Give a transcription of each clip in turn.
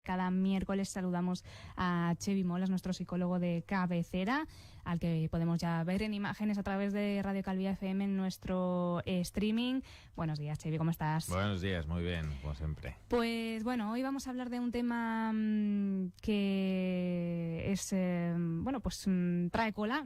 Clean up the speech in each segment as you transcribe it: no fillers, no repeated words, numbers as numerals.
Cada miércoles saludamos a Chevi Molas, nuestro psicólogo de cabecera, al que podemos ya ver en imágenes a través de Radio Calvía FM en nuestro streaming. Buenos días, Chevi, ¿cómo estás? Buenos días, muy bien, como siempre. Pues bueno, hoy vamos a hablar de un tema que es, trae cola.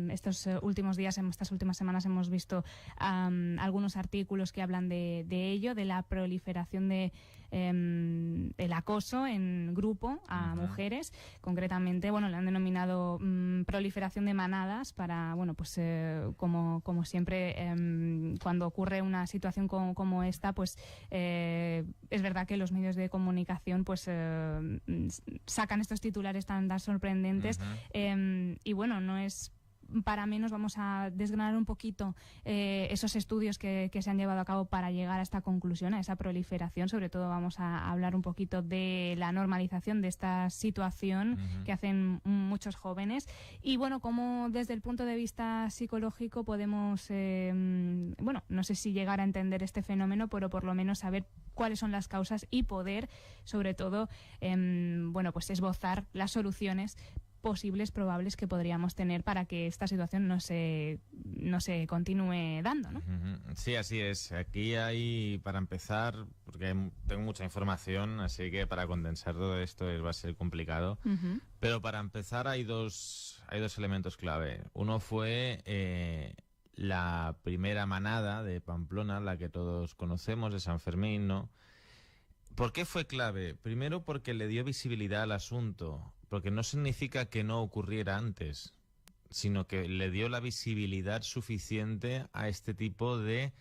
Estos últimos días, estas últimas semanas hemos visto algunos artículos que hablan de ello, de la proliferación de el acoso en grupo a mujeres. Concretamente, le han denominado proliferación de manadas para, como siempre, cuando ocurre una situación como esta, pues es verdad que los medios de comunicación pues sacan estos titulares tan sorprendentes y no es para menos. Vamos a desgranar un poquito esos estudios que se han llevado a cabo para llegar a esta conclusión, a esa proliferación. Sobre todo vamos a hablar un poquito de la normalización de esta situación que hacen muchos jóvenes y cómo desde el punto de vista psicológico podemos, no sé si llegar a entender este fenómeno, pero por lo menos saber cuáles son las causas y poder, sobre todo, esbozar las soluciones posibles, probables que podríamos tener para que esta situación no se continúe dando, ¿no? Sí, así es. Aquí hay, para empezar, porque tengo mucha información, así que para condensar todo esto va a ser complicado, pero para empezar hay dos elementos clave. Uno fue la primera manada de Pamplona, la que todos conocemos, de San Fermín, ¿no? ¿Por qué fue clave? Primero porque le dio visibilidad al asunto, porque no significa que no ocurriera antes, sino que le dio la visibilidad suficiente a este tipo de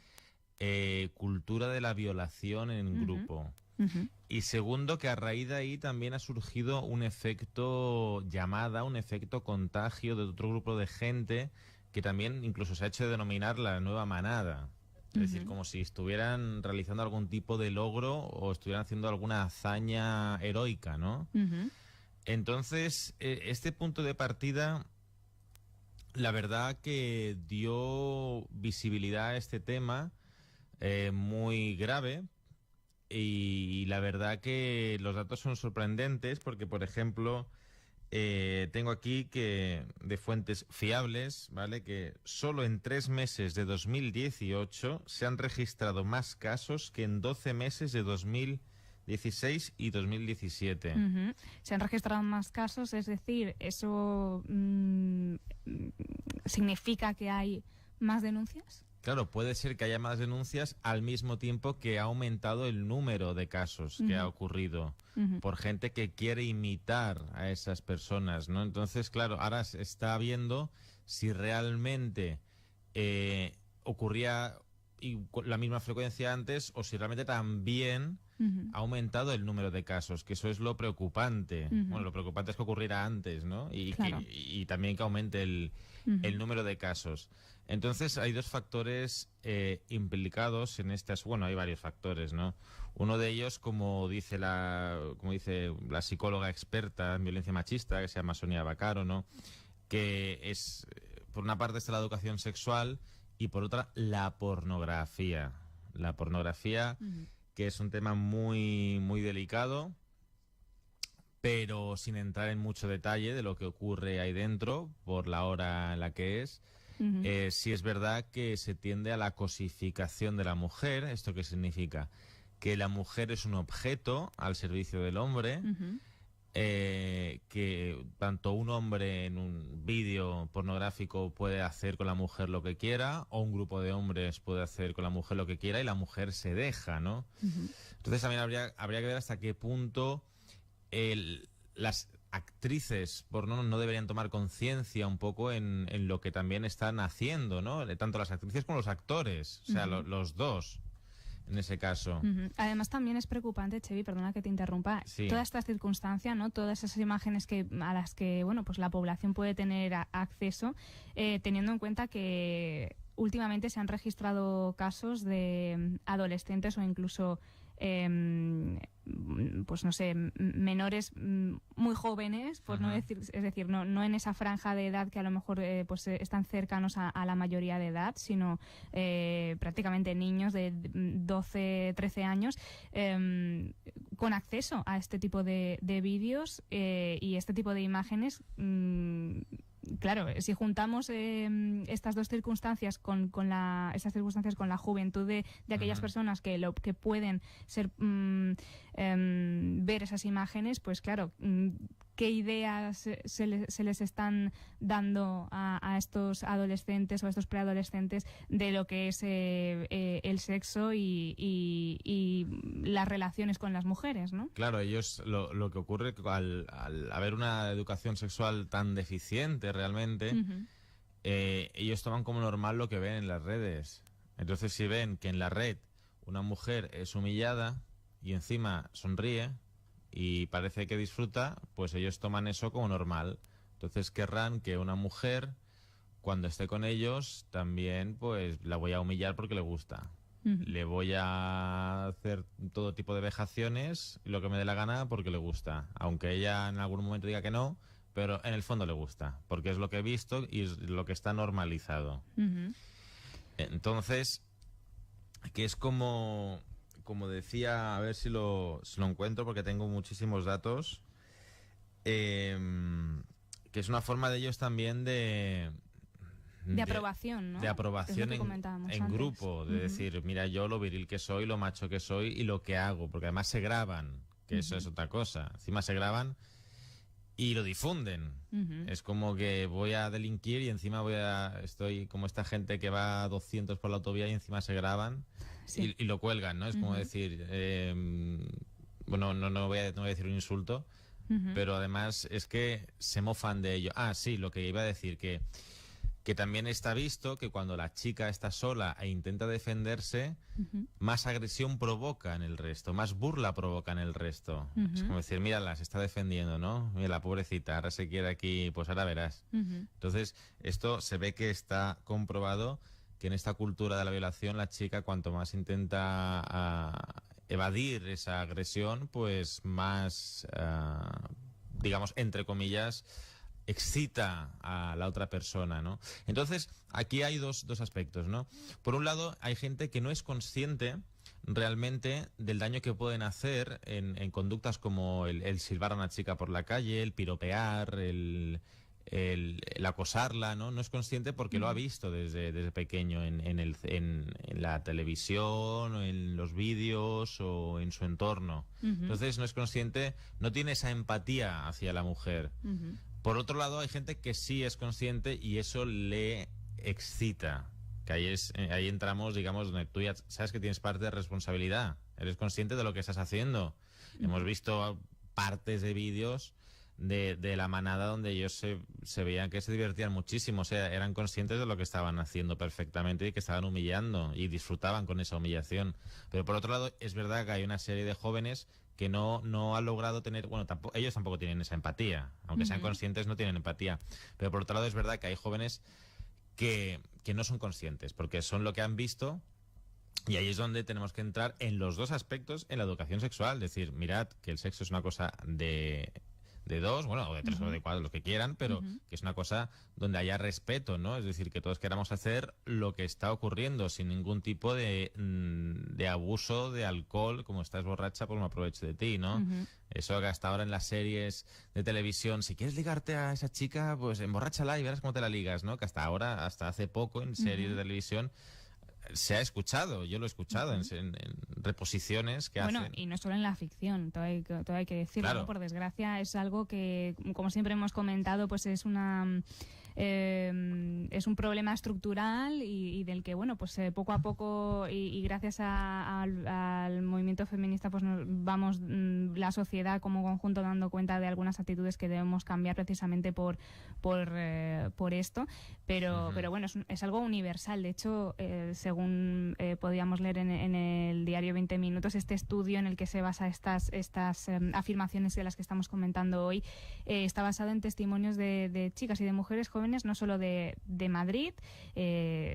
cultura de la violación en grupo. Y segundo, que a raíz de ahí también ha surgido un efecto llamada, un efecto contagio de otro grupo de gente que también incluso se ha hecho denominar la nueva manada. Es decir, como si estuvieran realizando algún tipo de logro o estuvieran haciendo alguna hazaña heroica, ¿no? Entonces, este punto de partida, la verdad que dio visibilidad a este tema muy grave, y la verdad que los datos son sorprendentes porque, por ejemplo, tengo aquí que de fuentes fiables, ¿vale?, que solo en 3 meses de 2018 se han registrado más casos que en 12 meses de 2016 y 2017. Se han registrado más casos, es decir, ¿eso significa que hay más denuncias? Claro, puede ser que haya más denuncias al mismo tiempo que ha aumentado el número de casos que ha ocurrido por gente que quiere imitar a esas personas, ¿no? Entonces, claro, ahora se está viendo si realmente ocurría con la misma frecuencia antes o si realmente también ha aumentado el número de casos, que eso es lo preocupante. Bueno, lo preocupante es que ocurriera antes, ¿no? Y, claro, y también que aumente el número de casos. Entonces hay dos factores implicados en estas. Bueno, hay varios factores, ¿no? Uno de ellos, como dice la psicóloga experta en violencia machista, que se llama Sonia Baccaro, ¿no?, que es, por una parte está la educación sexual y por otra la pornografía. La pornografía, que es un tema muy, muy delicado, pero sin entrar en mucho detalle de lo que ocurre ahí dentro por la hora en la que es. Sí es verdad que se tiende a la cosificación de la mujer. ¿Esto qué significa? Que la mujer es un objeto al servicio del hombre, que tanto un hombre en un vídeo pornográfico puede hacer con la mujer lo que quiera, o un grupo de hombres puede hacer con la mujer lo que quiera y la mujer se deja, ¿no? Entonces también habría que ver hasta qué punto las actrices porno no deberían tomar conciencia un poco en lo que también están haciendo, ¿no? Tanto las actrices como los actores, o sea, los dos, en ese caso. Además también es preocupante, Chevi, perdona que te interrumpa, toda esta circunstancia, ¿no?, todas esas imágenes a las que la población puede tener acceso, teniendo en cuenta que últimamente se han registrado casos de adolescentes o incluso menores muy jóvenes, por no decir, es decir, no en esa franja de edad que a lo mejor están cercanos a la mayoría de edad, sino prácticamente niños de 12, 13 años, con acceso a este tipo de vídeos y este tipo de imágenes. Claro, si juntamos estas dos circunstancias con estas circunstancias con la juventud de aquellas personas que pueden ser ver esas imágenes, pues claro, qué ideas se les están dando a estos adolescentes o a estos preadolescentes de lo que es el sexo y las relaciones con las mujeres, ¿no? Claro, ellos lo que ocurre al haber una educación sexual tan deficiente realmente, ellos toman como normal lo que ven en las redes. Entonces, si ven que en la red una mujer es humillada y encima sonríe y parece que disfruta, pues ellos toman eso como normal. Entonces querrán que una mujer, cuando esté con ellos, también pues la voy a humillar porque le gusta. Le voy a hacer todo tipo de vejaciones, lo que me dé la gana, porque le gusta. Aunque ella en algún momento diga que no, pero en el fondo le gusta, porque es lo que he visto y es lo que está normalizado. Entonces, que es como decía, a ver si lo encuentro, porque tengo muchísimos datos, que es una forma de ellos también de aprobación, ¿no? De aprobación en grupo, de decir, mira, yo lo viril que soy, lo macho que soy y lo que hago, porque además se graban, que eso es otra cosa. Encima se graban y lo difunden. Es como que voy a delinquir y encima estoy como esta gente que va a 200 por la autovía y encima se graban y lo cuelgan, ¿no? Es como decir, bueno, no voy a decir un insulto, pero además es que se mofan de ello. Ah, sí, lo que iba a decir, que también está visto que cuando la chica está sola e intenta defenderse, más agresión provoca en el resto, más burla provoca en el resto. Es como decir, mírala, se está defendiendo, ¿no? Mira, la pobrecita, ahora se quiere aquí, pues ahora verás. Entonces, esto se ve que está comprobado que en esta cultura de la violación, la chica, cuanto más intenta evadir esa agresión, pues más, digamos, entre comillas, excita a la otra persona, ¿no? Entonces, aquí hay dos aspectos, ¿no? Por un lado, hay gente que no es consciente realmente del daño que pueden hacer en conductas como el silbar a una chica por la calle, el piropear, el acosarla, ¿no? No es consciente porque lo ha visto desde pequeño en la televisión, o en los vídeos o en su entorno. Entonces, no es consciente, no tiene esa empatía hacia la mujer. Por otro lado, hay gente que sí es consciente y eso le excita. Que ahí entramos, digamos, donde tú ya sabes que tienes parte de responsabilidad. Eres consciente de lo que estás haciendo. Hemos visto partes de vídeos de la manada donde ellos se veían que se divertían muchísimo. O sea, eran conscientes de lo que estaban haciendo perfectamente y que estaban humillando y disfrutaban con esa humillación. Pero por otro lado, es verdad que hay una serie de jóvenes que no han logrado tener, bueno, ellos tampoco tienen esa empatía, aunque sean conscientes no tienen empatía, pero por otro lado es verdad que hay jóvenes que no son conscientes, porque son lo que han visto, y ahí es donde tenemos que entrar en los dos aspectos en la educación sexual, decir, mirad que el sexo es una cosa de dos, bueno, o de tres o de cuatro, lo que quieran, pero que es una cosa donde haya respeto, ¿no? Es decir, que todos queramos hacer lo que está ocurriendo sin ningún tipo de abuso de alcohol, como estás borracha, pues me aprovecho de ti, ¿no? Eso que hasta ahora en las series de televisión, si quieres ligarte a esa chica, pues emborráchala y verás cómo te la ligas, ¿no? Que hasta ahora, hasta hace poco en series de televisión se ha escuchado, yo lo he escuchado en reposiciones que hacen. Bueno, y no solo en la ficción, todo hay que decirlo, claro. ¿no? Por desgracia es algo que, como siempre hemos comentado, pues es un problema estructural y del que, bueno, pues poco a poco y gracias al movimiento feminista, pues nos vamos la sociedad como conjunto dando cuenta de algunas actitudes que debemos cambiar precisamente por esto, pero bueno, es algo universal. De hecho, según podíamos leer en el diario 20 Minutos, este estudio en el que se basa estas afirmaciones de las que estamos comentando hoy, está basado en testimonios de chicas y de mujeres jóvenes, no solo de Madrid,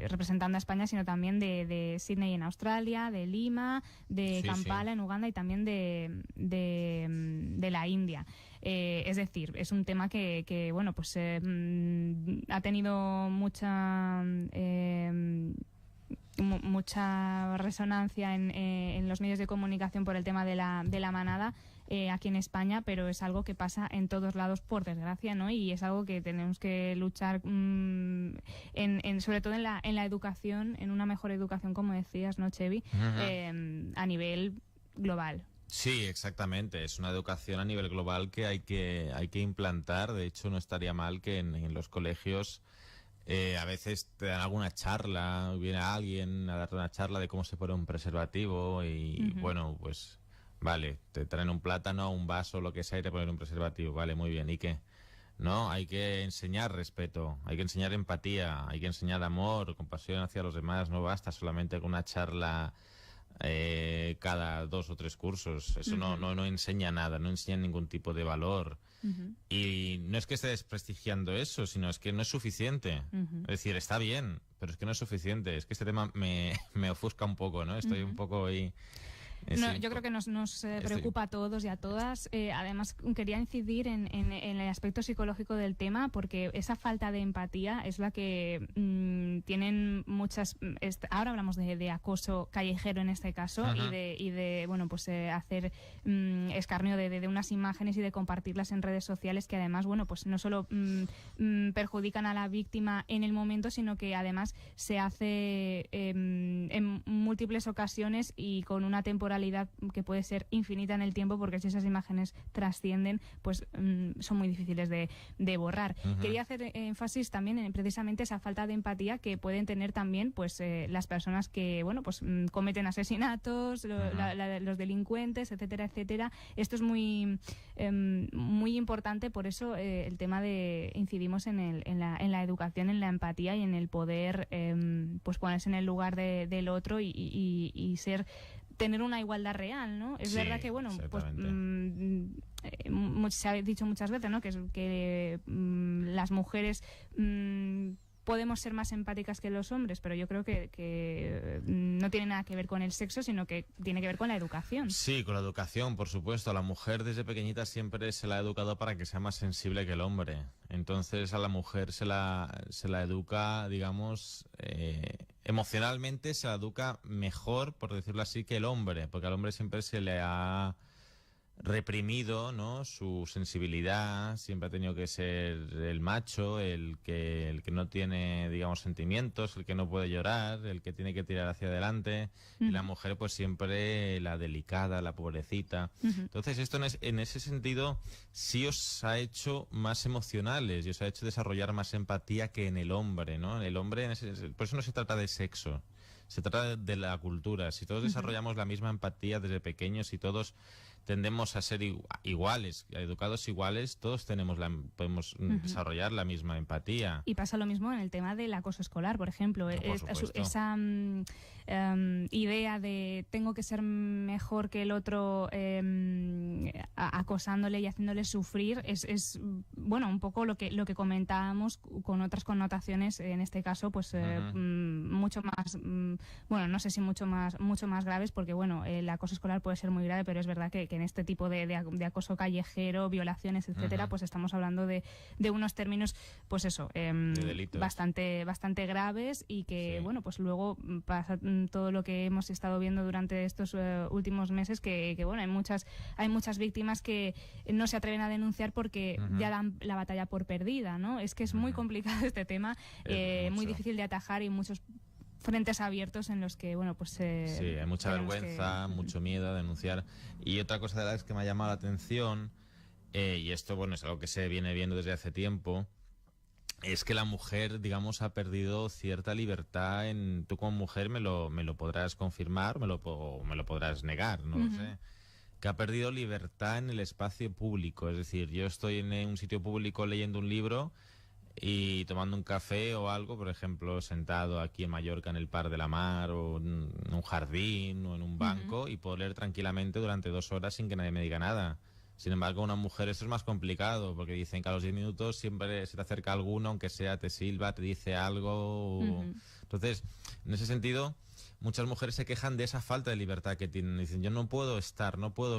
representando a España, sino también de Sydney en Australia, de Lima, de Kampala en Uganda y también de la India. Es decir, es un tema que bueno, pues ha tenido mucha mucha resonancia en los medios de comunicación por el tema de la manada aquí en España, pero es algo que pasa en todos lados, por desgracia, ¿no? Y es algo que tenemos que luchar sobre todo en la educación, en una mejor educación, como decías, ¿no, Chevy? A nivel global. Sí, exactamente. Es una educación a nivel global que hay que implantar. De hecho, no estaría mal que en los colegios a veces te dan alguna charla, viene alguien a darte una charla de cómo se pone un preservativo y bueno, pues vale, te traen un plátano, un vaso, lo que sea y te ponen un preservativo. Vale, muy bien. ¿Y qué? No, hay que enseñar respeto, hay que enseñar empatía, hay que enseñar amor, compasión hacia los demás. No basta solamente con una charla cada 2 o 3 cursos. Eso no enseña nada, no enseña ningún tipo de valor. Y no es que esté desprestigiando eso, sino es que no es suficiente. Es decir, está bien, pero es que no es suficiente. Es que este tema me ofusca un poco, ¿no? Estoy un poco ahí... No, yo creo que nos preocupa a todos y a todas. Además, quería incidir en el aspecto psicológico del tema, porque esa falta de empatía es la que tienen muchas... ahora hablamos de acoso callejero en este caso y de bueno, pues hacer escarnio de unas imágenes y de compartirlas en redes sociales que además, bueno, pues no solo perjudican a la víctima en el momento, sino que además se hace en múltiples ocasiones y con una temporalidad que puede ser infinita en el tiempo, porque si esas imágenes trascienden, pues son muy difíciles de borrar. Quería hacer énfasis también en precisamente esa falta de empatía que pueden tener también pues las personas que, bueno, pues cometen asesinatos, los delincuentes, etcétera, etcétera. Esto es muy importante, por eso el tema de incidimos en la educación, en la empatía y en el poder pues ponerse en el lugar del otro y tener una igualdad real, ¿no? Es verdad que, bueno, pues se ha dicho muchas veces, ¿no? Que las mujeres podemos ser más empáticas que los hombres, pero yo creo que no tiene nada que ver con el sexo, sino que tiene que ver con la educación. Sí, con la educación, por supuesto. A la mujer desde pequeñita siempre se la ha educado para que sea más sensible que el hombre. Entonces a la mujer se la educa, digamos, emocionalmente se la educa mejor, por decirlo así, que el hombre, porque al hombre siempre se le ha reprimido, ¿no?, su sensibilidad. Siempre ha tenido que ser el macho, el que no tiene, digamos, sentimientos, el que no puede llorar, el que tiene que tirar hacia adelante, y la mujer pues siempre la delicada, la pobrecita. Entonces esto en ese sentido sí os ha hecho más emocionales y os ha hecho desarrollar más empatía que en el hombre, ¿no? El hombre, por eso no se trata de sexo, se trata de la cultura. Si todos desarrollamos la misma empatía desde pequeños y todos tendemos a ser iguales, educados iguales, todos podemos desarrollar la misma empatía. Y pasa lo mismo en el tema del acoso escolar, por ejemplo. Esa idea de tengo que ser mejor que el otro acosándole y haciéndole sufrir es bueno, un poco lo que comentábamos con otras connotaciones, en este caso pues mucho más bueno, no sé si mucho más graves, porque bueno, el acoso escolar puede ser muy grave, pero es verdad que en este tipo de acoso callejero, violaciones, etcétera, pues estamos hablando de unos términos, pues eso, bastante graves, y que bueno, pues luego pasa todo lo que hemos estado viendo durante estos últimos meses, que bueno, hay muchas víctimas que no se atreven a denunciar porque ya dan la batalla por perdida, ¿no? Es que es muy complicado este tema, muy difícil de atajar, y muchos frentes abiertos en los que, bueno, pues... sí, hay mucha vergüenza, mucho miedo a denunciar. Y otra cosa de las que me ha llamado la atención, y esto, bueno, es algo que se viene viendo desde hace tiempo, es que la mujer, digamos, ha perdido cierta libertad. Tú como mujer me lo podrás confirmar, me lo podrás negar, no lo sé. Que ha perdido libertad en el espacio público. Es decir, yo estoy en un sitio público leyendo un libro y tomando un café o algo, por ejemplo, sentado aquí en Mallorca en el Par de la Mar, o en un jardín o en un banco, y puedo leer tranquilamente durante 2 horas sin que nadie me diga nada. Sin embargo, una mujer esto es más complicado, porque dicen que a los 10 minutos siempre se te acerca alguno, aunque sea te silba, te dice algo. Entonces, en ese sentido, muchas mujeres se quejan de esa falta de libertad que tienen. Dicen, yo no puedo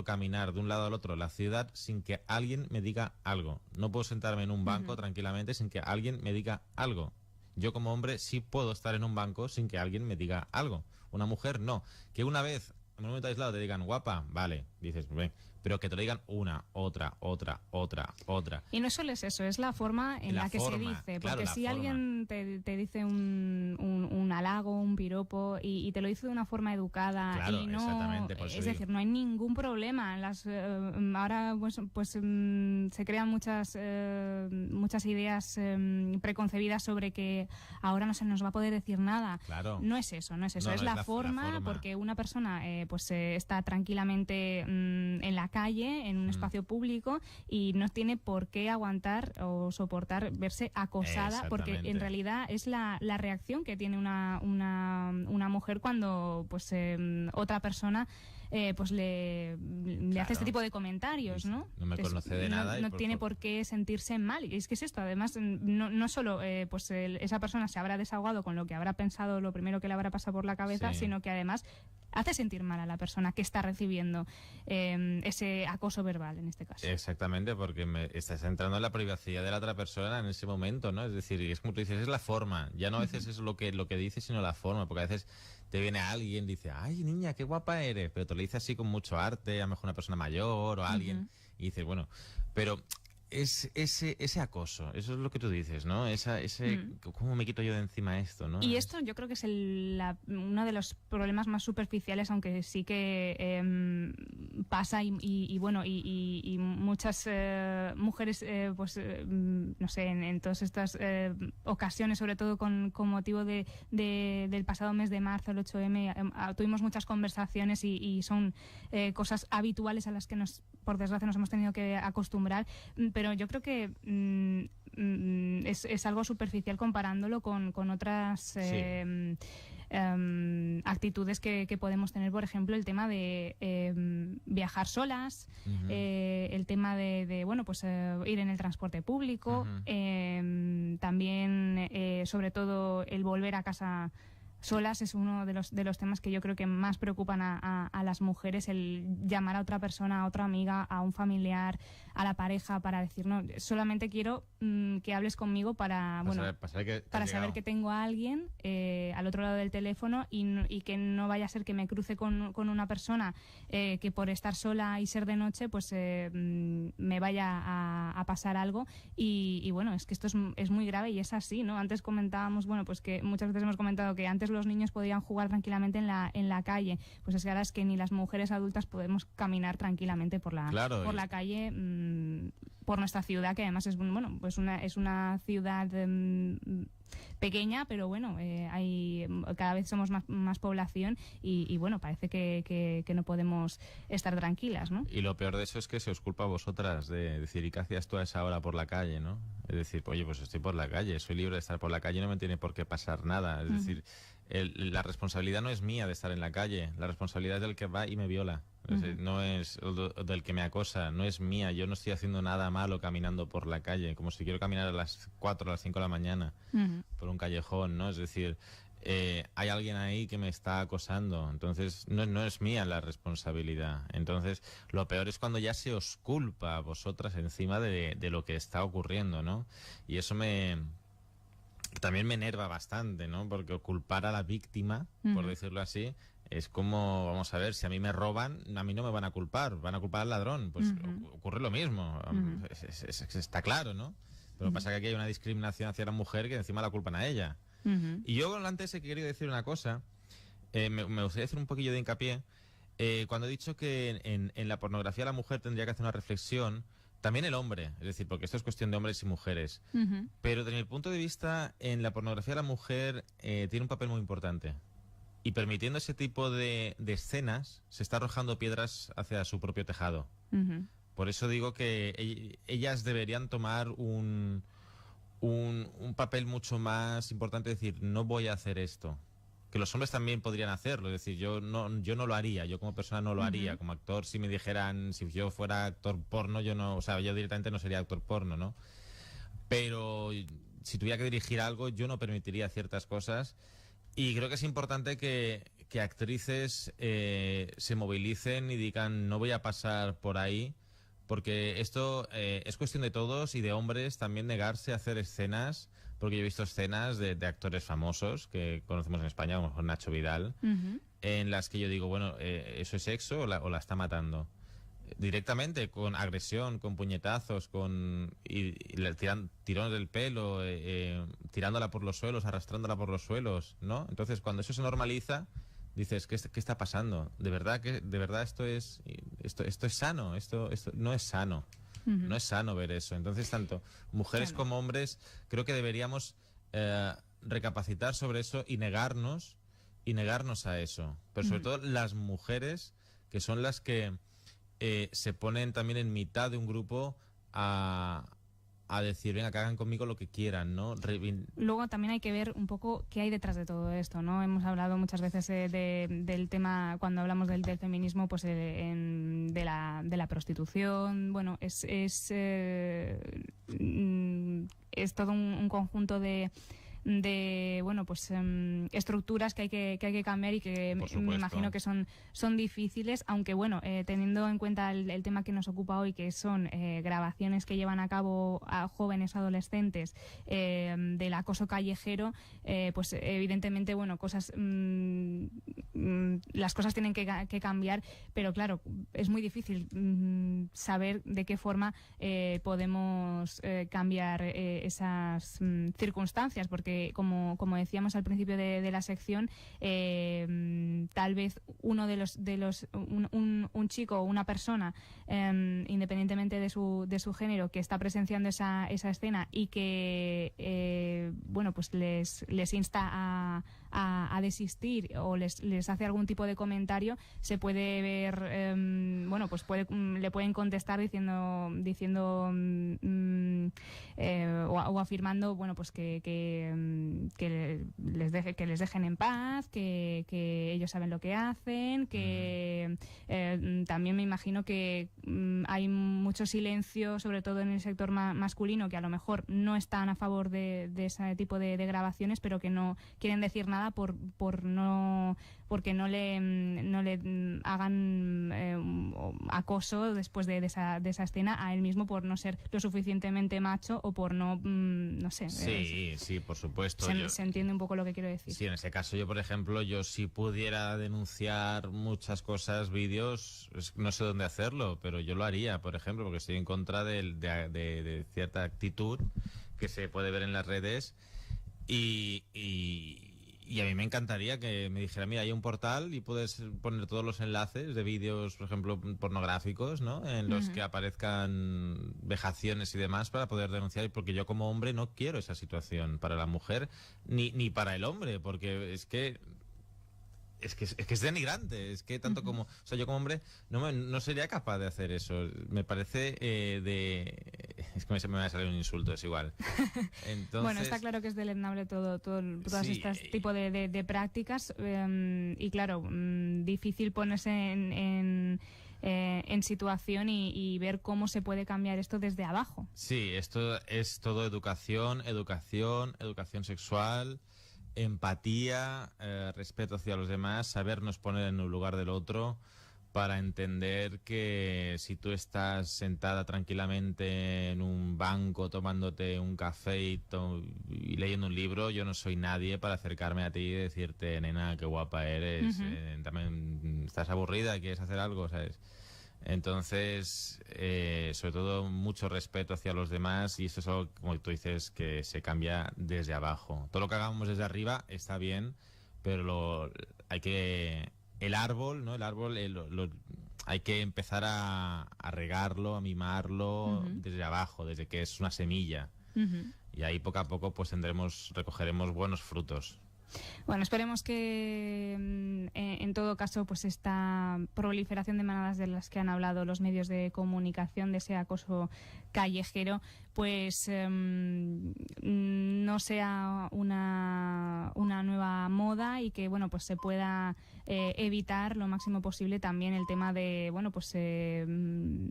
caminar de un lado al otro de la ciudad sin que alguien me diga algo. No puedo sentarme en un banco tranquilamente sin que alguien me diga algo. Yo como hombre sí puedo estar en un banco sin que alguien me diga algo. Una mujer no. Que una vez, en un momento aislado, te digan guapa, vale, dices, ven. Pero que te lo digan una, otra. Y no solo es eso, es la forma en la que se dice. Claro, porque si alguien te dice un halago, un piropo, y te lo dice de una forma educada, claro, y no, exactamente, por eso es digo. decir, no hay ningún problema. Ahora se crean muchas ideas preconcebidas sobre que ahora no se nos va a poder decir nada. Claro. No es eso, No, es no, la forma, porque una persona está tranquilamente en la calle, en un espacio público, y no tiene por qué aguantar o soportar verse acosada, porque en realidad es la reacción que tiene una mujer cuando otra persona le hace este tipo de comentarios, ¿no? No me conoce de nada. No tiene por qué sentirse mal. Y es que es esto, además, no solo esa persona se habrá desahogado con lo que habrá pensado, lo primero que le habrá pasado por la cabeza, Sí. sino que además hace sentir mal a la persona que está recibiendo ese acoso verbal, en este caso. Exactamente, porque estás entrando en la privacidad de la otra persona en ese momento, ¿no? Es decir, es como tú dices, es la forma. Ya no a veces es lo que dices, sino la forma, porque a veces te viene alguien, dice, ay, niña, qué guapa eres, pero te lo dice así con mucho arte, a lo mejor una persona mayor o alguien, y dices, bueno, pero es ese acoso, eso es lo que tú dices, ¿no? ¿Cómo me quito yo de encima esto, no? Y esto yo creo que es uno de los problemas más superficiales, aunque sí que pasa y muchas mujeres, no sé, en todas estas ocasiones, sobre todo con motivo del pasado mes de marzo, el 8M, tuvimos muchas conversaciones y son cosas habituales a las que por desgracia nos hemos tenido que acostumbrar, pero yo creo que es algo superficial comparándolo con otras actitudes que podemos tener. Por ejemplo, el tema de viajar solas, el tema de ir en el transporte público, también sobre todo el volver a casa solas es uno de los temas que yo creo que más preocupan a las mujeres, el llamar a otra persona, a otra amiga, a un familiar, a la pareja para decir, no, solamente quiero que hables conmigo para saber que tengo a alguien al otro lado del teléfono y que no vaya a ser que me cruce con una persona que por estar sola y ser de noche me vaya a pasar algo y bueno, es que esto es muy grave y es así, ¿no? Antes comentábamos, que muchas veces hemos comentado que antes los niños podían jugar tranquilamente en la calle, pues es que ahora es que ni las mujeres adultas podemos caminar tranquilamente por la calle, por nuestra ciudad, que además es una ciudad pequeña, pero cada vez somos más población y parece que no podemos estar tranquilas, ¿no? Y lo peor de eso es que se os culpa a vosotras de decir, ¿y qué hacías tú a esa hora por la calle, no? Es decir, oye, pues estoy por la calle, soy libre de estar por la calle, no me tiene por qué pasar nada. Es decir, la responsabilidad no es mía de estar en la calle, la responsabilidad es del que va y me viola. Es decir, no es del que me acosa, no es mía. Yo no estoy haciendo nada malo caminando por la calle, como si quiero caminar a las 4 o las 5 de la mañana por un callejón, ¿no? Es decir, hay alguien ahí que me está acosando, entonces no es mía la responsabilidad. Entonces, lo peor es cuando ya se os culpa a vosotras encima de lo que está ocurriendo, ¿no? Y eso también me enerva bastante, ¿no? Porque culpar a la víctima, por decirlo así, es como, vamos a ver, si a mí me roban, a mí no me van a culpar, van a culpar al ladrón. Pues ocurre lo mismo, está claro, ¿no? Pero pasa que aquí hay una discriminación hacia la mujer que encima la culpan a ella. Y yo antes he querido decir una cosa, me gustaría hacer un poquillo de hincapié. Cuando he dicho que en la pornografía la mujer tendría que hacer una reflexión, también el hombre, es decir, porque esto es cuestión de hombres y mujeres. Pero desde mi punto de vista, en la pornografía la mujer tiene un papel muy importante. Y permitiendo ese tipo de escenas, se está arrojando piedras hacia su propio tejado. Por eso digo que ellas deberían tomar un papel mucho más importante, es decir, no voy a hacer esto. Que los hombres también podrían hacerlo, es decir, yo no lo haría, yo como persona no lo haría. Como actor, si me dijeran, si yo fuera actor porno, yo directamente no sería actor porno, ¿no? Pero si tuviera que dirigir algo, yo no permitiría ciertas cosas. Y creo que es importante que actrices se movilicen y digan, no voy a pasar por ahí, porque esto es cuestión de todos y de hombres también negarse a hacer escenas porque yo he visto escenas de actores famosos que conocemos en España, a lo mejor Nacho Vidal, en las que yo digo, bueno, ¿eso es sexo o la está matando? Directamente, con agresión, con puñetazos, tirones del pelo, tirándola por los suelos, arrastrándola por los suelos, ¿no? Entonces, cuando eso se normaliza, dices, ¿qué está pasando? ¿De verdad esto es sano? Esto no es sano. No es sano ver eso. Entonces, tanto mujeres como hombres, creo que deberíamos recapacitar sobre eso y negarnos a eso. Pero sobre todo las mujeres, que son las que se ponen también en mitad de un grupo a decir, venga, que hagan conmigo lo que quieran, ¿no? Luego también hay que ver un poco qué hay detrás de todo esto, ¿no? Hemos hablado muchas veces del tema, cuando hablamos del feminismo, pues de la prostitución. Bueno, es todo un conjunto de bueno, pues estructuras que hay que cambiar y que me imagino que son difíciles, aunque bueno, teniendo en cuenta el tema que nos ocupa hoy, que son grabaciones que llevan a cabo a jóvenes adolescentes del acoso callejero, pues evidentemente, bueno, las cosas tienen que cambiar, pero claro, es muy difícil saber de qué forma podemos cambiar esas circunstancias, porque como decíamos al principio de la sección, tal vez uno de los un chico o una persona, independientemente de su género, que está presenciando esa escena y que bueno, pues les insta a desistir o les hace algún tipo de comentario, se puede ver, bueno, pues le pueden contestar diciendo o afirmando, bueno, pues que les dejen en paz, que ellos saben lo que hacen, que también me imagino que hay mucho silencio, sobre todo en el sector masculino, que a lo mejor no están a favor de ese tipo de grabaciones, pero que no quieren decir nada porque no le hagan acoso después de esa escena a él mismo, por no ser lo suficientemente macho o por no sé. Sí, por supuesto. Se entiende un poco lo que quiero decir. Sí, en ese caso yo, por ejemplo, si pudiera denunciar muchas cosas, vídeos, no sé dónde hacerlo, pero yo lo haría, por ejemplo, porque estoy en contra de cierta actitud que se puede ver en las redes y a mí me encantaría que me dijera, mira, hay un portal y puedes poner todos los enlaces de vídeos, por ejemplo, pornográficos, ¿no? En los que aparezcan vejaciones y demás, para poder denunciar, porque yo como hombre no quiero esa situación para la mujer ni para el hombre, porque es que es denigrante, es que tanto como, o sea, yo como hombre no sería capaz de hacer eso. Me parece es que me va a salir un insulto, es igual. Entonces, bueno, está claro que es deleznable todas estas tipo de prácticas, y claro, difícil ponerse en situación y ver cómo se puede cambiar esto desde abajo. Sí, esto es todo educación sexual, empatía, respeto hacia los demás, sabernos poner en el lugar del otro, para entender que si tú estás sentada tranquilamente en un banco tomándote un café y leyendo un libro, yo no soy nadie para acercarme a ti y decirte, nena, qué guapa eres, también estás aburrida, ¿quieres hacer algo? ¿Sabes? Entonces, sobre todo, mucho respeto hacia los demás, y eso es algo, como tú dices, que se cambia desde abajo. Todo lo que hagamos desde arriba está bien, pero el árbol, ¿no? Hay que empezar a regarlo, a mimarlo desde abajo, desde que es una semilla. Y ahí poco a poco pues recogeremos buenos frutos. Bueno, esperemos que en todo caso pues esta proliferación de manadas de las que han hablado los medios de comunicación, de ese acoso callejero, pues no sea una nueva moda, y que bueno, pues se pueda evitar lo máximo posible también el tema de pues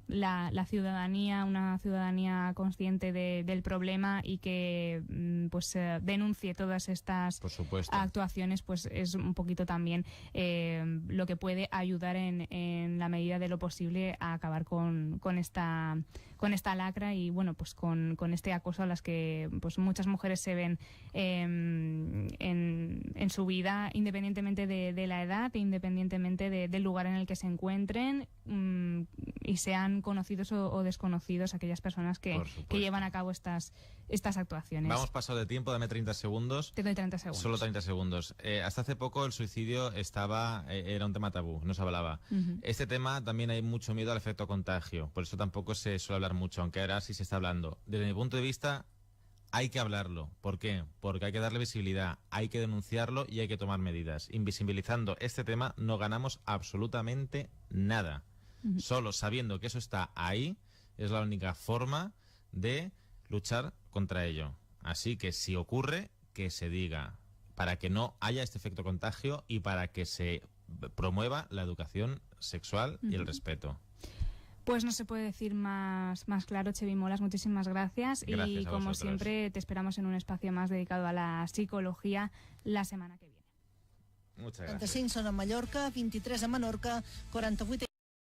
la ciudadanía, una ciudadanía consciente del problema, y que pues denuncie todas estas actuaciones, pues es un poquito también lo que puede ayudar en la medida de lo posible a acabar con esta lacra y bueno, pues con este acoso a las que pues muchas mujeres se ven en su vida, independientemente de la edad, independientemente del lugar en el que se encuentren, y sean conocidos o desconocidos aquellas personas que llevan a cabo estas actuaciones. Vamos pasado de tiempo, dame 30 segundos. Te doy 30 segundos. Solo 30 segundos. Hasta hace poco el suicidio era un tema tabú, no se hablaba. Este tema también hay mucho miedo al efecto contagio, por eso tampoco se suele hablar mucho, aunque ahora sí se está hablando. Desde mi punto de vista, hay que hablarlo. ¿Por qué? Porque hay que darle visibilidad, hay que denunciarlo y hay que tomar medidas. Invisibilizando este tema no ganamos absolutamente nada. Solo sabiendo que eso está ahí es la única forma de luchar contra ello. Así que si ocurre, que se diga, para que no haya este efecto contagio y para que se promueva la educación sexual y el respeto. Pues no se puede decir más claro, Chevy Molas, muchísimas gracias. Gracias y a como vosotros. siempre te esperamos en un espacio más dedicado a la psicología la semana que viene. Muchas gracias. 35 són a Mallorca, 23 a Menorca, 48